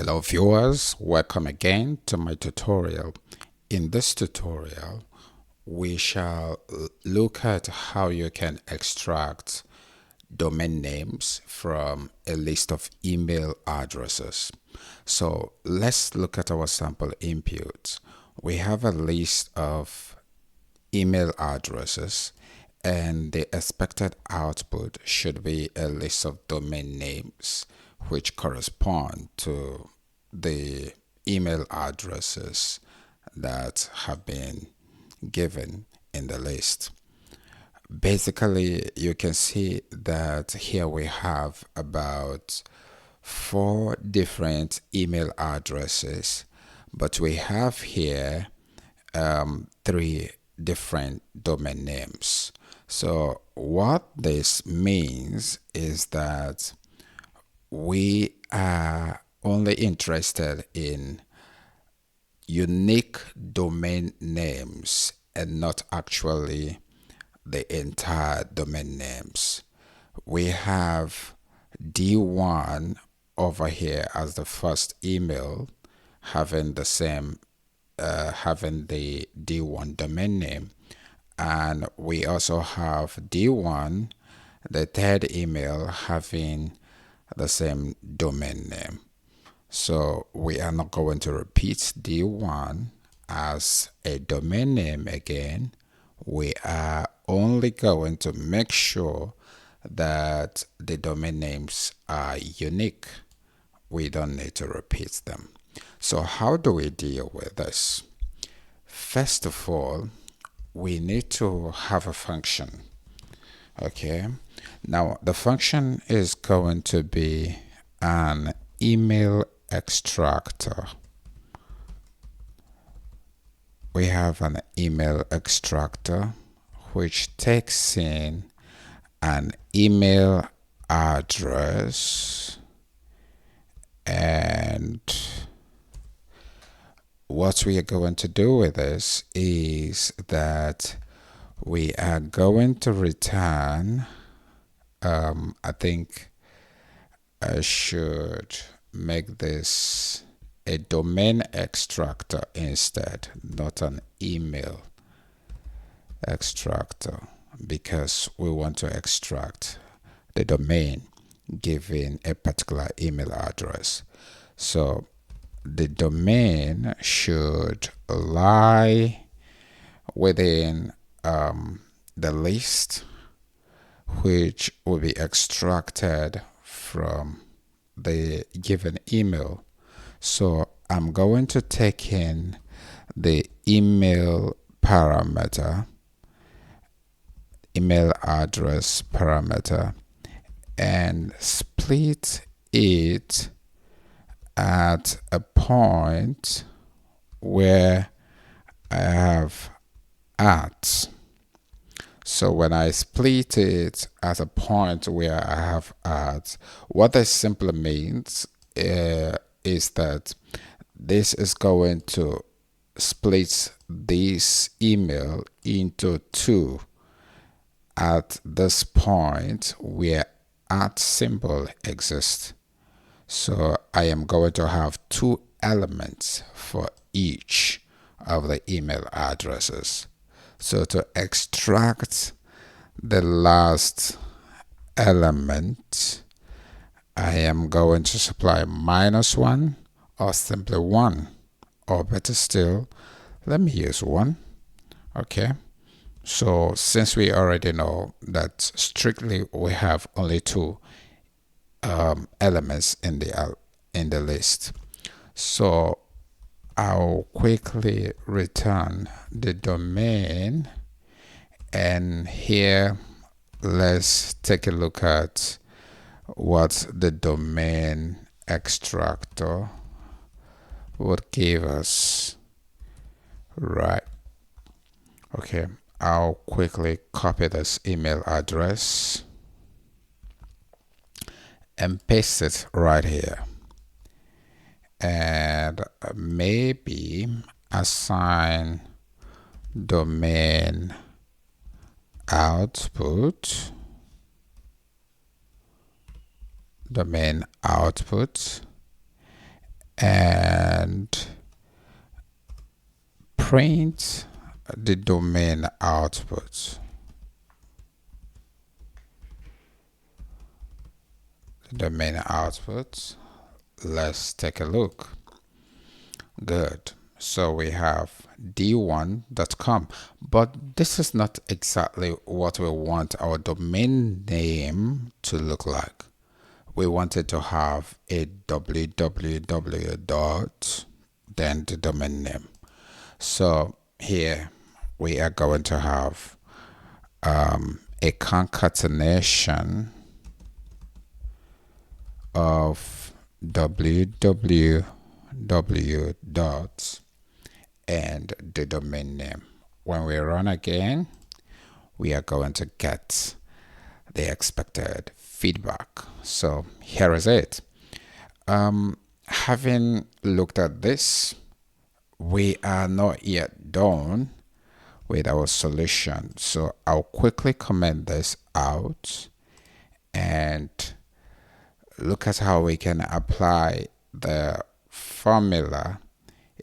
Hello viewers, welcome again to my tutorial. In this tutorial, we shall look at how you can extract domain names from a list of email addresses. So let's look at our sample input. We have a list of email addresses and the expected output should be a list of domain names which correspond to the email addresses that have been given in the list. Basically, you can see that here we have about 4 different email addresses, but we have here 3 different domain names. So what this means is that we are only interested in unique domain names and not actually the entire domain names. We have D1 over here as the first email having the same having the D1 domain name, and we also have D1, the third email, having the same domain name. So we are not going to repeat D1 as a domain name again. We are only going to make sure that the domain names are unique. We don't need to repeat them. So how do we deal with this? First of all, we need to have a function. Okay, now the function is going to be an email extractor. We have an email extractor which takes in an email address, and what we are going to do with this is that we are going to return I think I should make this a domain extractor instead, not an email extractor, because we want to extract the domain given a particular email address. So the domain should lie within the list which will be extracted from the given email. So I'm going to take in the email parameter, email address parameter, and split it at a point where I have at. So when I split it at a point where I have at, what this simply means is that this is going to split this email into 2 at this point where at symbol exists. So I am going to have 2 elements for each of the email addresses. So to extract the last element, I am going to supply -1 or simply 1, or better still, let me use 1. Okay, so since we already know that strictly we have only 2 elements in the list, so I'll quickly return the domain, and here let's take a look at what the domain extractor would give us. Right, okay, I'll quickly copy this email address and paste it right here, and maybe assign domain output, and print the domain output. The domain output. Let's take a look. Good. So we have d1.com, but this is not exactly what we want our domain name to look like. We wanted to have a www dot, then the domain name. So here we are going to have a concatenation of www dot and the domain name. When we run again, we are going to get the expected feedback. So here is it. Having looked at this, we are not yet done with our solution. So I'll quickly comment this out and look at how we can apply the formula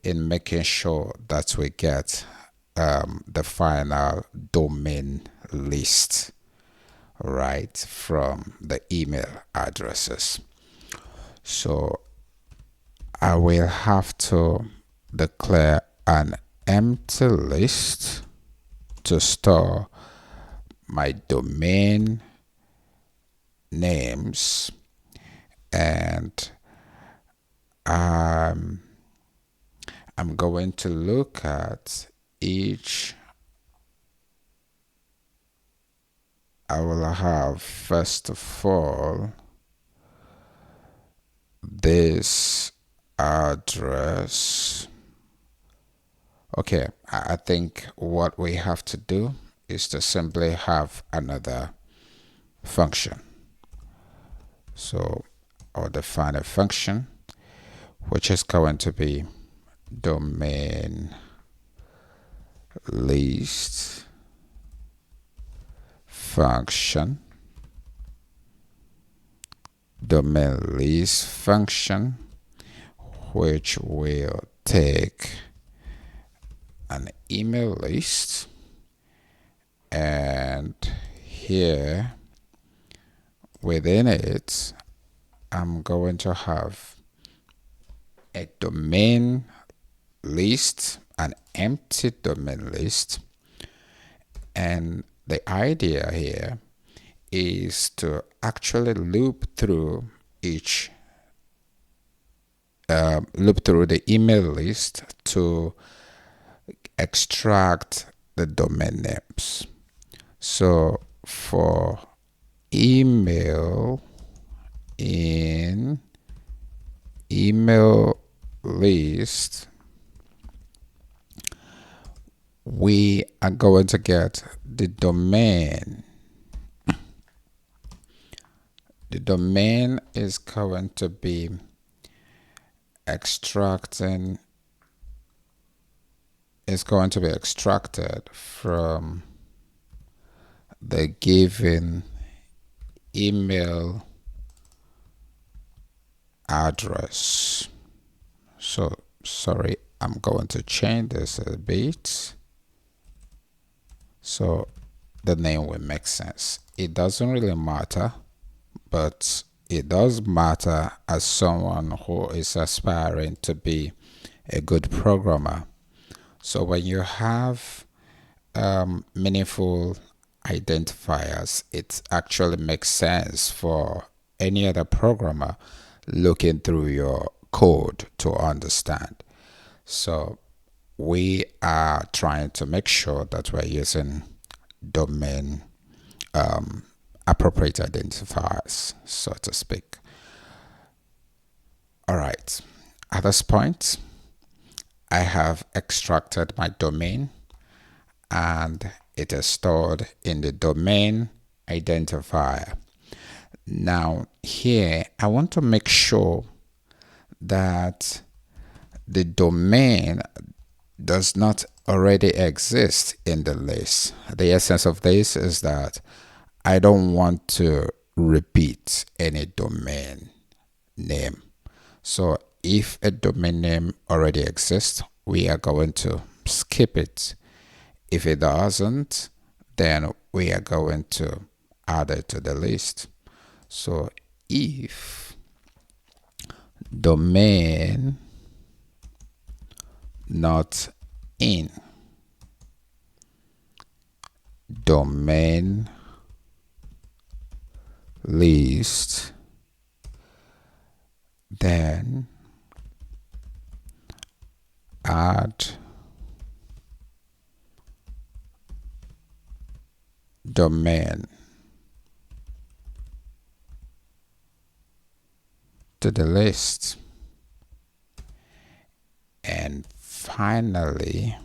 in making sure that we get the final domain list right from the email addresses. So I will have to declare an empty list to store my domain names, and I'm going to look at each. I will have, first of all, this address. Okay, I think what we have to do is to simply have another function. So I'll define a function which is going to be domain list function. Domain list function which will take an email list, and here within it I'm going to have a domain list, an empty domain list, and the idea here is to actually loop through the email list to extract the domain names. So for email in email list, we are going to get the domain. The domain is going to be extracted from the given email address. So sorry, I'm going to change this a bit so the name will make sense. It doesn't really matter, but it does matter as someone who is aspiring to be a good programmer. So when you have meaningful identifiers, it actually makes sense for any other programmer looking through your code to understand. So we are trying to make sure that we're using domain appropriate identifiers, so to speak. All right, at this point I have extracted my domain and it is stored in the domain identifier. Now here I want to make sure that the domain does not already exist in the list. The essence of this is that I don't want to repeat any domain name. So if a domain name already exists, we are going to skip it. If it doesn't, then we are going to add it to the list. So if domain not in domain list, then add domain to the list. And finally,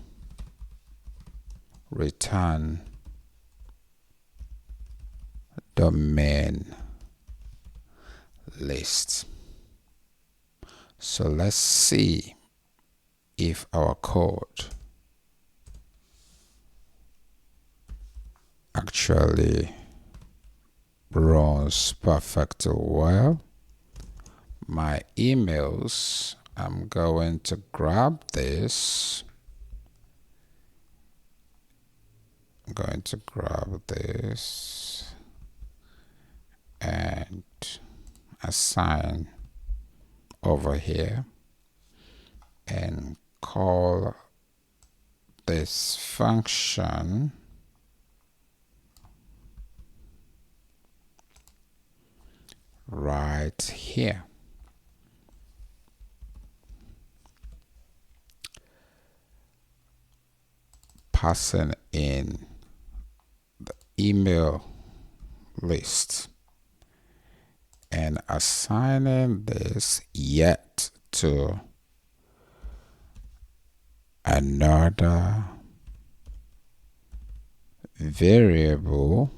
return domain list. So let's see if our code actually runs perfectly well. My emails, I'm going to grab this. I'm going to grab this and assign over here and call this function right here. Passing in the email list and assigning this yet to another variable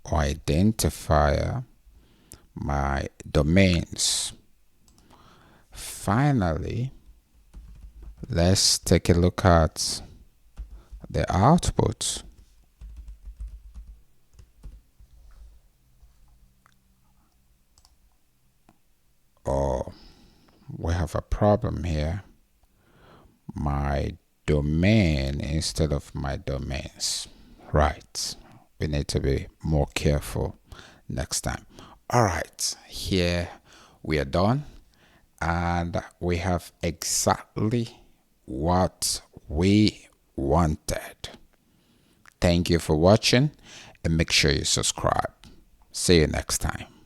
or identifier, my domains. Finally, let's take a look at the output. Oh, we have a problem here. My domain instead of my domains. Right. We need to be more careful next time. All right. Here we are done. And we have exactly what we wanted. Thank you for watching and make sure you subscribe. See you next time.